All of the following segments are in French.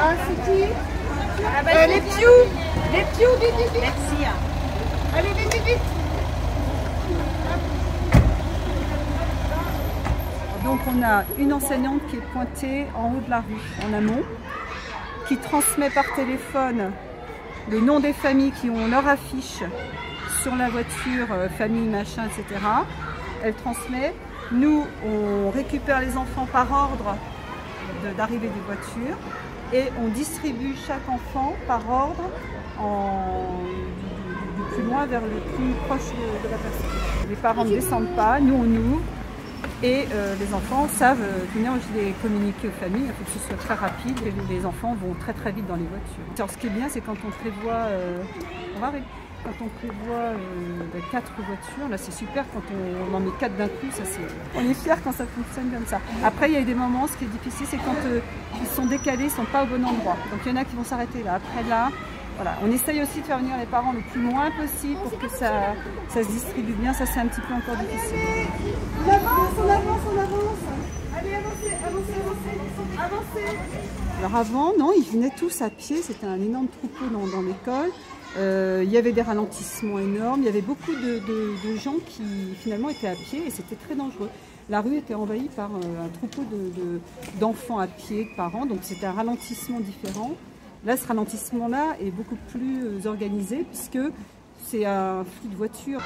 Ah, c'est qui? Les Piou. Les Piou, vite, vite, vite. Merci. Allez, vite, vite, vite. Donc on a une enseignante qui est pointée en haut de la rue, en amont, qui transmet par téléphone le nom des familles qui ont leur affiche sur la voiture, famille, machin, etc. Elle transmet. Nous, on récupère les enfants par ordre d'arrivée des voitures et on distribue chaque enfant par ordre du plus loin vers le plus proche de la personne. Les parents ne descendent pas, nous on ouvre et les enfants savent venir, je les communiquer aux familles, il faut que ce soit très rapide et les enfants vont très très vite dans les voitures. Alors, ce qui est bien, c'est quand on prévoit, quand on prévoit 4 voitures, là c'est super, quand on en met 4 d'un coup, ça on est fiers quand ça fonctionne comme ça. Après il y a des moments, ce qui est difficile, c'est quand ils sont décalés, ils ne sont pas au bon endroit. Donc il y en a qui vont s'arrêter là, après là. Voilà. On essaye aussi de faire venir les parents le plus loin possible pour que ça se distribue bien, ça c'est un petit peu encore difficile. On avance, on avance, on avance. Allez, avancez, avancez, avancez, avancez. Alors avant, non, ils venaient tous à pied, c'était un énorme troupeau dans l'école. Il y avait des ralentissements énormes, il y avait beaucoup de gens qui finalement étaient à pied et c'était très dangereux. La rue était envahie par un troupeau d'enfants à pied, de parents, donc c'était un ralentissement différent. Là, ce ralentissement-là est beaucoup plus organisé puisque c'est un flux de voitures.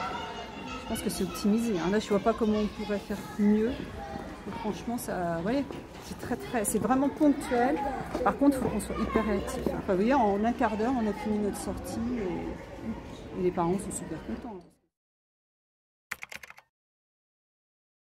Je pense que c'est optimisé. Hein. Là, je ne vois pas comment on pourrait faire mieux. Et franchement, ça, ouais, c'est vraiment ponctuel. Par contre, il faut qu'on soit hyper réactif. Enfin, vous voyez, en un quart d'heure, on a fini notre sortie et les parents sont super contents.